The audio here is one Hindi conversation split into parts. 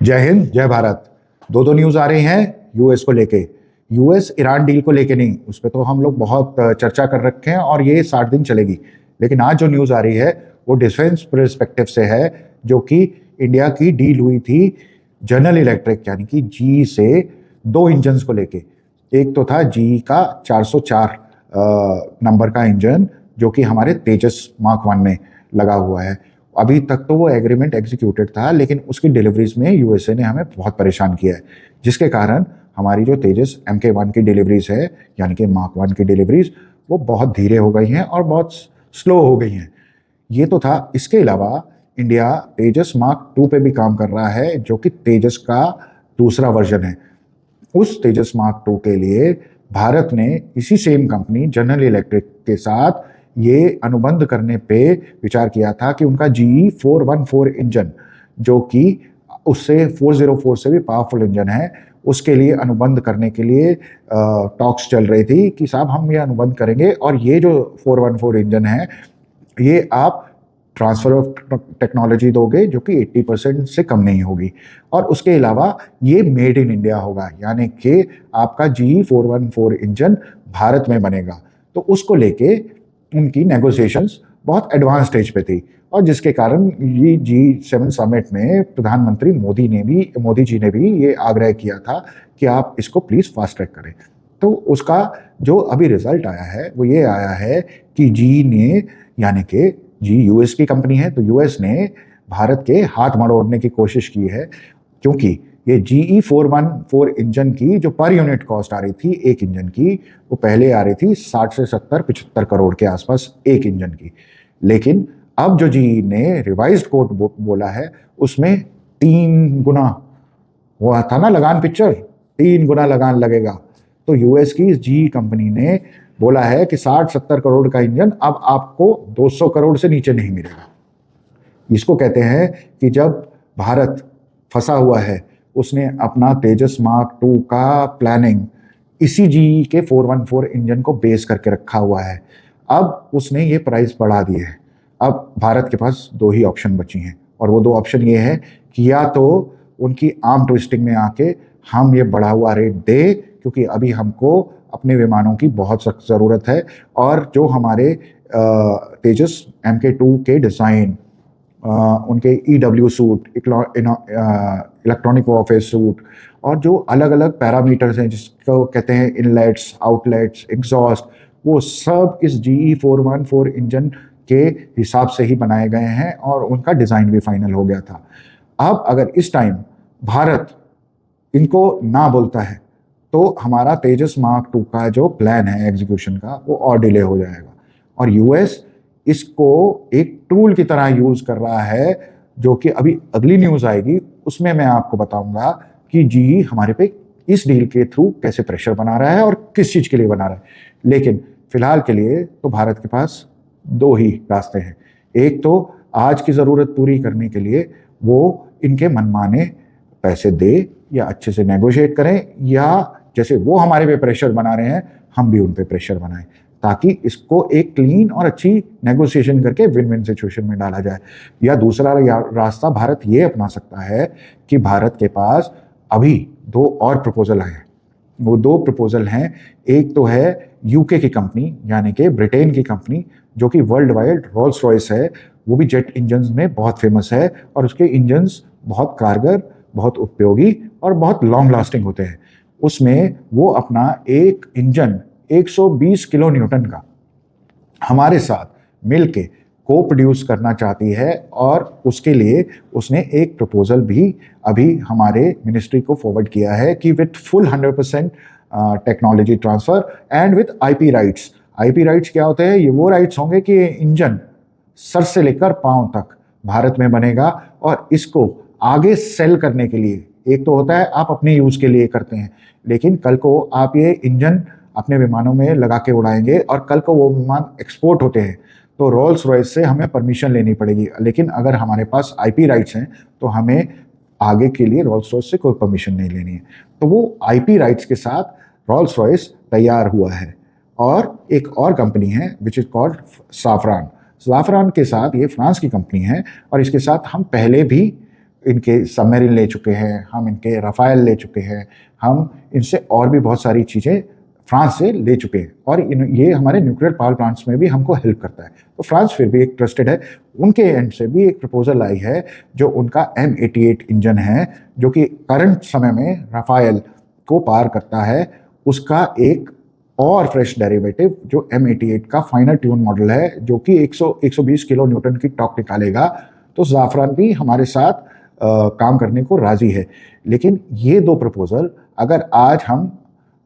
जय हिंद, जय भारत। दो न्यूज़ आ रही हैं यूएस को लेके। यूएस ईरान डील को लेके नहीं, उस पर तो हम लोग बहुत चर्चा कर रखे हैं और ये 60 दिन चलेगी। लेकिन आज जो न्यूज़ आ रही है वो डिफेंस पर्सपेक्टिव से है, जो कि इंडिया की डील हुई थी जनरल इलेक्ट्रिक यानी कि जी से 2 इंजन्स को लेके। एक तो था जी का 404 नंबर का इंजन, जो कि हमारे तेजस मार्क 1 में लगा हुआ है। अभी तक तो वो एग्रीमेंट एग्जीक्यूटेड था, लेकिन उसकी डिलीवरीज में यूएसए ने हमें बहुत परेशान किया है, जिसके कारण हमारी जो तेजस MK1 की डिलीवरीज है यानी कि मार्क 1 की डिलीवरीज वो बहुत धीरे हो गई हैं और बहुत स्लो हो गई हैं। ये तो था। इसके अलावा इंडिया तेजस मार्क 2 पे भी काम कर रहा है, जो कि तेजस का दूसरा वर्जन है। उस तेजस मार्क 2 के लिए भारत ने इसी सेम कंपनी जनरल इलेक्ट्रिक के साथ ये अनुबंध करने पे विचार किया था कि उनका GE 414 इंजन, जो कि उससे 404 से भी पावरफुल इंजन है, उसके लिए अनुबंध करने के लिए टॉक्स चल रही थी कि साहब हम ये अनुबंध करेंगे और ये जो 414 इंजन है ये आप ट्रांसफर ऑफ टेक्नोलॉजी दोगे जो कि 80% से कम नहीं होगी, और उसके अलावा ये मेड इन इंडिया होगा, यानी कि आपका GE 414 इंजन भारत में बनेगा। तो उसको लेके उनकी नेगोशिएशंस बहुत एडवांस स्टेज पे थी, और जिसके कारण ये G7 समिट में प्रधानमंत्री मोदी जी ने भी ये आग्रह किया था कि आप इसको प्लीज़ फास्ट ट्रैक करें। तो उसका जो अभी रिजल्ट आया है वो ये आया है कि जी ने, यानी कि जी यूएस की कंपनी है, तो यूएस ने भारत के हाथ मरोड़ने की कोशिश की है, क्योंकि ये GE 414 इंजन की जो पर यूनिट कॉस्ट आ रही थी एक इंजन की, वो पहले आ रही थी 60 से 70-75 करोड़ के आसपास एक इंजन की। लेकिन अब जो GE ने रिवाइज्ड कोट बोला है उसमें 3 गुना, वो था ना लगान पिक्चर, 3 गुना लगान लगेगा। तो यूएस की इस GE कंपनी ने बोला है कि 60-70 करोड़ का इंजन अब आपको 200 करोड़ से नीचे नहीं मिलेगा। इसको कहते हैं कि जब भारत फंसा हुआ है, उसने अपना तेजस मार्क 2 का प्लानिंग इसी GE के 414 इंजन को बेस करके रखा हुआ है। अब उसने ये प्राइस बढ़ा दी है। अब भारत के पास 2 ही ऑप्शन बची हैं, और वो 2 ऑप्शन ये है कि या तो उनकी आर्म ट्विस्टिंग में आके हम ये बढ़ा हुआ रेट दे, क्योंकि अभी हमको अपने विमानों की बहुत सख्त ज़रूरत है, और जो हमारे तेजस MK2 के डिज़ाइन, उनके EW suit, electronic warfare suit, और जो अलग अलग पैरामीटर्स हैं जिसको कहते हैं इनलेट्स, आउटलेट्स, एग्जॉस्ट, वो सब इस GE 414 इंजन के हिसाब से ही बनाए गए हैं, और उनका डिज़ाइन भी फाइनल हो गया था। अब अगर इस टाइम भारत इनको ना बोलता है तो हमारा तेजस मार्क 2 का जो प्लान है एग्जीक्यूशन का वो और डिले हो जाएगा, और यूएस इसको एक टूल की तरह यूज कर रहा है, जो कि अभी अगली न्यूज आएगी उसमें मैं आपको बताऊंगा कि GE हमारे पे इस डील के थ्रू कैसे प्रेशर बना रहा है और किस चीज के लिए बना रहा है। लेकिन फिलहाल के लिए तो भारत के पास 2 ही रास्ते हैं। एक तो आज की जरूरत पूरी करने के लिए वो इनके मनमाने पैसे दे या अच्छे से नेगोशिएट करें, या जैसे वो हमारे पे प्रेशर बना रहे हैं हम भी उन पे प्रेशर बनाएं, ताकि इसको एक क्लीन और अच्छी नेगोशिएशन करके विन विन सिचुएशन में डाला जाए। या दूसरा रास्ता भारत ये अपना सकता है कि भारत के पास अभी 2 और प्रपोजल आए हैं। वो 2 प्रपोजल हैं, एक तो है यूके की कंपनी यानी कि ब्रिटेन की कंपनी, जो कि वर्ल्ड वाइड रोल्स रॉयस है, वो भी जेट इंजन्स में बहुत फेमस है, और उसके इंजन्स बहुत कारगर, बहुत उपयोगी और बहुत लॉन्ग लास्टिंग होते हैं। उसमें वो अपना एक इंजन 120 किलो न्यूटन का हमारे साथ मिलके को प्रोड्यूस करना चाहती है, और उसके लिए उसने एक प्रपोजल भी अभी हमारे मिनिस्ट्री को फॉरवर्ड किया है कि with full 100% technology transfer and with IP rights. IP rights क्या होते हैं? ये वो राइट्स होंगे कि इंजन सर से लेकर पांव तक भारत में बनेगा, और इसको आगे सेल करने के लिए, एक तो होता है आप अपने यूज के लिए करते हैं, लेकिन कल को आप ये इंजन अपने विमानों में लगा के उड़ाएंगे और कल को वो विमान एक्सपोर्ट होते हैं तो रोल्स रॉयस से हमें परमिशन लेनी पड़ेगी। लेकिन अगर हमारे पास IP राइट्स हैं तो हमें आगे के लिए रोल्स रॉयस से कोई परमिशन नहीं लेनी है। तो वो IP राइट्स के साथ रोल्स रॉयस तैयार हुआ है, और एक और कंपनी है विच इज कॉल्ड साफरान। के साथ, ये फ्रांस की कंपनी है, और इसके साथ हम पहले भी इनके सबमरीन ले चुके हैं, हम इनके राफेल ले चुके हैं, हम इनसे और भी बहुत सारी चीज़ें फ्रांस से ले चुके हैं, और ये हमारे न्यूक्लियर पावर प्लांट्स में भी हमको हेल्प करता है। तो फ्रांस फिर भी एक ट्रस्टेड है। उनके एंड से भी एक प्रपोजल आई है जो उनका M88 इंजन है, जो कि करंट समय में राफेल को पार करता है, उसका एक और फ्रेश डेरिवेटिव जो M88 का फाइनर ट्यून मॉडल है, जो कि 120 किलो न्यूटन की टॉर्क निकालेगा। तो ज़ाफ़रान भी हमारे साथ काम करने को राज़ी है। लेकिन ये दो प्रपोजल अगर आज हम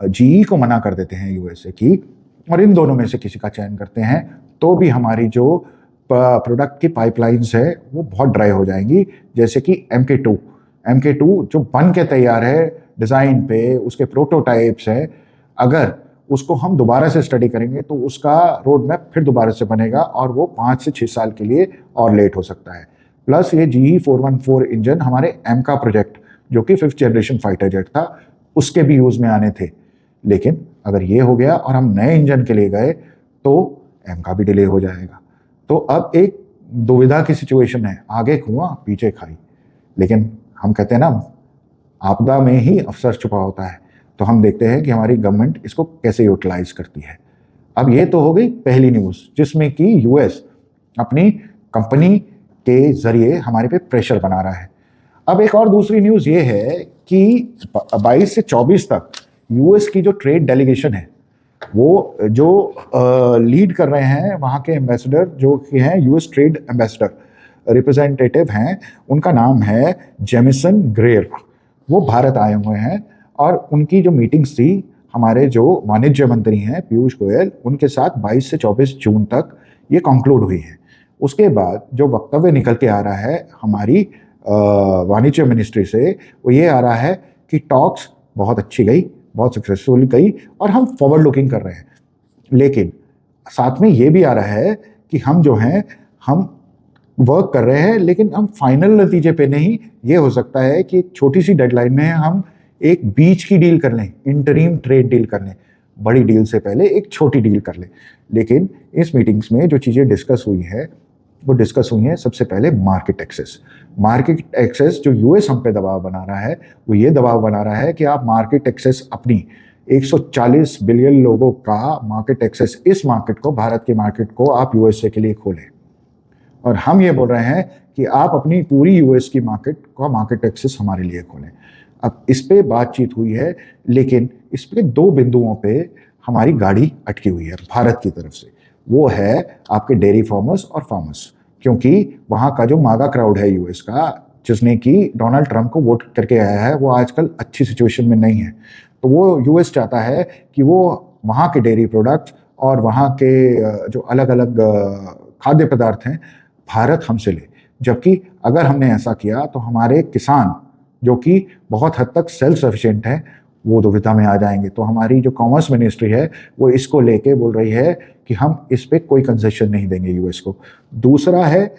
GE को मना कर देते हैं USA की, और इन दोनों में से किसी का चयन करते हैं, तो भी हमारी जो प्रोडक्ट की पाइपलाइंस है वो बहुत ड्राई हो जाएंगी। जैसे कि MK2 जो बन के तैयार है डिज़ाइन पे, उसके प्रोटोटाइप्स हैं, अगर उसको हम दोबारा से स्टडी करेंगे तो उसका रोड मैप फिर दोबारा से बनेगा और वो 5 से 6 साल के लिए और लेट हो सकता है। प्लस ये GE 414 इंजन हमारे एमका प्रोजेक्ट, जो कि 5th जनरेशन फाइटर जेट था, उसके भी यूज़ में आने थे। लेकिन अगर ये हो गया और हम नए इंजन के लिए गए तो एमका भी डिले हो जाएगा। तो अब एक दुविधा की सिचुएशन है, आगे कुआं पीछे खाई। लेकिन हम कहते हैं ना, आपदा में ही अवसर छुपा होता है। तो हम देखते हैं कि हमारी गवर्नमेंट इसको कैसे यूटिलाइज करती है। अब ये तो हो गई पहली न्यूज़, जिसमें कि US अपनी कंपनी के जरिए हमारे पे प्रेशर बना रहा है। अब एक और दूसरी न्यूज़ ये है कि 22 से 24 तक US की जो ट्रेड डेलीगेशन है, वो जो लीड कर रहे हैं वहाँ के एम्बेसडर, जो कि हैं US ट्रेड एम्बेसडर रिप्रेजेंटेटिव हैं, उनका नाम है जेमिसन ग्रेयर। वो भारत आए हुए हैं और उनकी जो मीटिंग्स थी हमारे जो वाणिज्य मंत्री हैं पीयूष गोयल, उनके साथ 22 से 24 जून तक ये कंक्लूड हुई है। उसके बाद जो वक्तव्य निकल के आ रहा है हमारी वाणिज्य मिनिस्ट्री से, वो ये आ रहा है कि टॉक्स बहुत अच्छी गई, बहुत सक्सेसफुल गई और हम फॉरवर्ड लुकिंग कर रहे हैं। लेकिन साथ में ये भी आ रहा है कि हम जो हैं हम वर्क कर रहे हैं, लेकिन हम फाइनल नतीजे पे नहीं। ये हो सकता है कि एक छोटी सी डेडलाइन में हम एक बीच की डील कर लें, इंटरिम ट्रेड डील कर लें, बड़ी डील से पहले एक छोटी डील कर लें। लेकिन इस मीटिंग्स में जो चीज़ें डिस्कस हुई है वो डिस्कस हुई है सबसे पहले मार्केट एक्सेस जो US हम पे दबाव बना रहा है, वो ये दबाव बना रहा है कि आप मार्केट एक्सेस अपनी 140 बिलियन लोगों का मार्केट एक्सेस, इस मार्केट को, भारत के मार्केट को आप USA के लिए खोलें। और हम ये बोल रहे हैं कि आप अपनी पूरी US की मार्केट का मार्केट एक्सेस हमारे लिए खोलें। अब इस पे बातचीत हुई है, लेकिन इस पे दो बिंदुओं पे हमारी गाड़ी अटकी हुई है भारत की तरफ से। वो है आपके डेयरी फार्मर्स और फार्मर्स, क्योंकि वहाँ का जो मागा क्राउड है US का, जिसने कि डोनाल्ड ट्रंप को वोट करके आया है, वो आजकल अच्छी सिचुएशन में नहीं है। तो वो US चाहता है कि वो वहाँ के डेयरी प्रोडक्ट्स और वहाँ के जो अलग अलग खाद्य पदार्थ हैं भारत हमसे ले। जबकि अगर हमने ऐसा किया तो हमारे किसान, जो कि बहुत हद तक सेल्फ सफिशिएंट है, वो दुविधा में आ जाएंगे। तो हमारी जो कॉमर्स मिनिस्ट्री है वो इसको लेके बोल रही है कि हम इस पे कोई कंसेशन नहीं देंगे US को। दूसरा है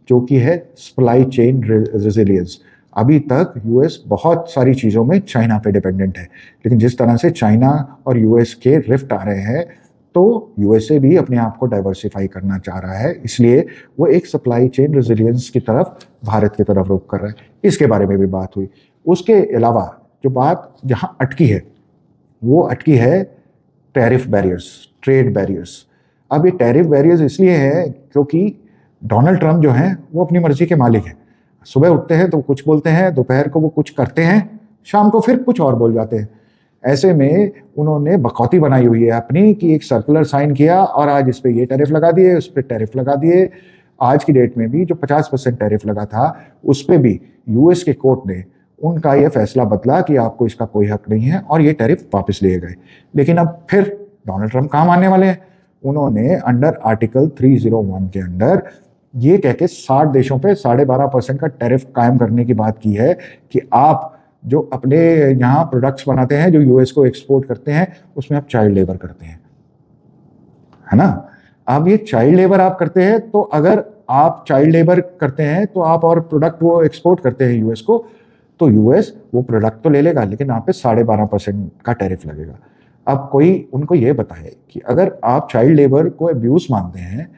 जो कि है सप्लाई चेन रेजिलियंस। अभी तक US बहुत सारी चीज़ों में चाइना पे डिपेंडेंट है, लेकिन जिस तरह से चाइना और US के रिफ्ट आ रहे हैं, तो USA भी अपने आप को डाइवर्सिफाई करना चाह रहा है, इसलिए वो एक सप्लाई चेन रेजिलियंस की तरफ, भारत की तरफ रुख कर रहा है। इसके बारे में भी बात हुई। उसके अलावा जो बात जहाँ अटकी है वो अटकी है टैरिफ बैरियर्स, ट्रेड बैरियर्स। अब ये टैरिफ बैरियर्स इसलिए है क्योंकि डोनाल्ड ट्रंप जो हैं वो अपनी मर्जी के मालिक हैं। सुबह उठते हैं तो कुछ बोलते हैं, दोपहर को वो कुछ करते हैं, शाम को फिर कुछ और बोल जाते हैं। ऐसे में उन्होंने बकौती बनाई हुई है अपनी कि एक सर्कुलर साइन किया और आज इस पे ये टैरिफ लगा दिए, उस पर टैरिफ लगा दिए। आज की डेट में भी जो 50% टैरिफ लगा था उस पर भी US के कोर्ट ने उनका ये फैसला बदला कि आपको इसका कोई हक नहीं है और ये टैरिफ वापस लिए गए। लेकिन अब फिर डोनाल्ड ट्रंप कहाँ मानने वाले हैं? उन्होंने अंडर आर्टिकल 301 के अंदर ये कह के 60 देशों पे 12.5% का टैरिफ कायम करने की बात की है कि आप जो अपने यहाँ प्रोडक्ट्स बनाते हैं जो US को एक्सपोर्ट करते हैं उसमें आप चाइल्ड लेबर करते हैं, है ना। अब ये चाइल्ड लेबर आप करते हैं, तो अगर आप चाइल्ड लेबर करते हैं तो आप और प्रोडक्ट वो एक्सपोर्ट करते हैं US को, तो US वो प्रोडक्ट तो ले लेगा, लेकिन आप पे 12.5% का टैरिफ लगेगा। अब कोई उनको ये बताए कि अगर आप चाइल्ड लेबर को अब्यूज मानते हैं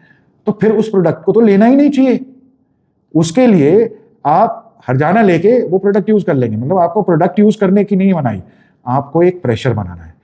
तो फिर उस प्रोडक्ट को तो लेना ही नहीं चाहिए। उसके लिए आप हर्जाना लेके वो प्रोडक्ट यूज कर लेंगे। मतलब आपको प्रोडक्ट यूज करने की नहीं बनाई, आपको एक प्रेशर बनाना है।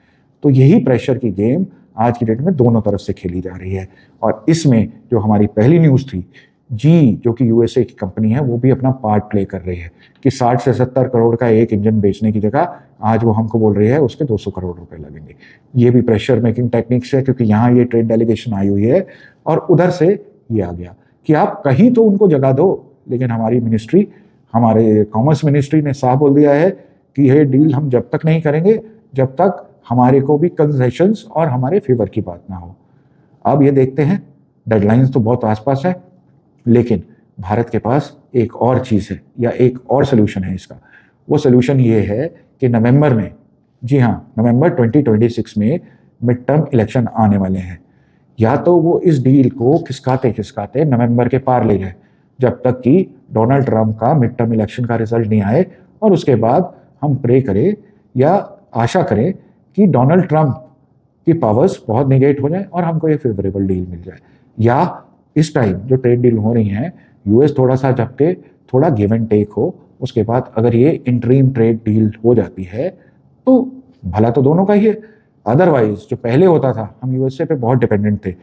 तो यही प्रेशर की गेम आज की डेट में दोनों तरफ से खेली जा रही है। और इसमें जो हमारी पहली न्यूज थी, जी जो कि यूएसए की कंपनी है, वो भी अपना पार्ट प्ले कर रही है कि 60 से 70 करोड़ का एक इंजन बेचने की जगह आज वो हमको बोल रही है उसके 200 करोड़ रुपए लगेंगे। ये भी प्रेशर मेकिंग टेक्निक्स है, क्योंकि यहाँ ये ट्रेड डेलीगेशन आई हुई है और उधर से ये आ गया कि आप कहीं तो उनको जगह दो। लेकिन हमारी मिनिस्ट्री, हमारे कॉमर्स मिनिस्ट्री ने साफ बोल दिया है कि ये डील हम जब तक नहीं करेंगे जब तक हमारे को भी कंसेशंस और हमारे फेवर की बात ना हो। अब ये देखते हैं, डेडलाइंस तो बहुत आसपास है, लेकिन भारत के पास एक और चीज़ है या एक और सोल्यूशन है इसका। वो सोल्यूशन ये है कि नवंबर में, जी हाँ, नवंबर 2026 में मिड टर्म इलेक्शन आने वाले हैं। या तो वो इस डील को खिसकाते खिसकाते नवंबर के पार ले जाए, जब तक कि डोनाल्ड ट्रंप का मिड टर्म इलेक्शन का रिजल्ट नहीं आए, और उसके बाद हम प्रे करें या आशा करें कि डोनाल्ड ट्रंप की पावर्स बहुत निगेट हो जाए और हमको एक फेवरेबल डील मिल जाए। या इस टाइम जो ट्रेड डील हो रही हैं, यूएस थोड़ा सा झपके, थोड़ा गिव एंड टेक हो, उसके बाद अगर ये इंटरीम ट्रेड डील हो जाती है तो भला तो दोनों का ही है। अदरवाइज जो पहले होता था, हम यूएसए पे बहुत डिपेंडेंट थे,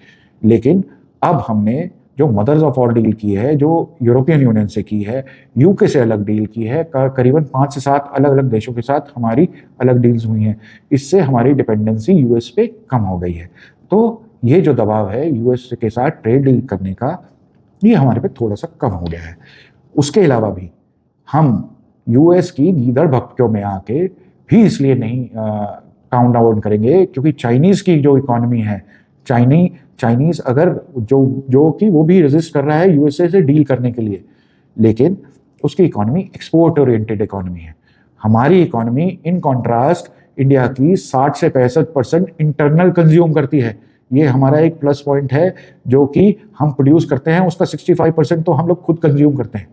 लेकिन अब हमने जो मदर्स ऑफ ऑल डील की है, जो यूरोपियन यूनियन से की है, यूके से अलग डील की है, करीबन 5 से 7 अलग अलग देशों के साथ हमारी अलग डील्स हुई हैं। इससे हमारी डिपेंडेंसी यूएस पे कम हो गई है। तो ये जो दबाव है यूएस के साथ ट्रेड डील करने का, ये हमारे पे थोड़ा सा कम हो गया है। उसके अलावा भी हम यूएस की गीदड़ भक्तियों में आके भी इसलिए नहीं काउंट डाउन करेंगे, क्योंकि चाइनीज़ की जो इकोनॉमी है, चाइनीज़ अगर जो कि वो भी रेजिस्ट कर रहा है यूएसए से डील करने के लिए, लेकिन उसकी इकोनॉमी एक्सपोर्ट ओरिएंटेड इकोनॉमी है। हमारी इकोनॉमी इन कॉन्ट्रास्ट इंडिया की 60 से 65% इंटरनल कंज्यूम करती है। ये हमारा एक प्लस पॉइंट है, जो कि हम प्रोड्यूस करते हैं उसका 65% तो हम लोग खुद कंज्यूम करते हैं।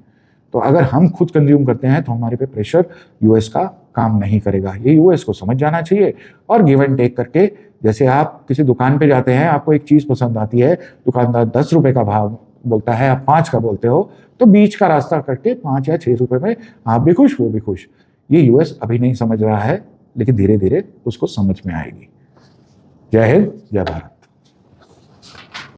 तो अगर हम खुद कंज्यूम करते हैं तो हमारे पे प्रेशर यूएस का काम नहीं करेगा। ये यूएस को समझ जाना चाहिए और गिव एंड टेक करके, जैसे आप किसी दुकान पे जाते हैं, आपको एक चीज़ पसंद आती है, दुकानदार 10 रुपये का भाव बोलता है, आप 5 का बोलते हो, तो बीच का रास्ता करके 5 या 6 रुपये में आप भी खुश, वो भी खुश। ये यूएस अभी नहीं समझ रहा है, लेकिन धीरे धीरे उसको समझ में आएगी। जय हिंद, जय भारत।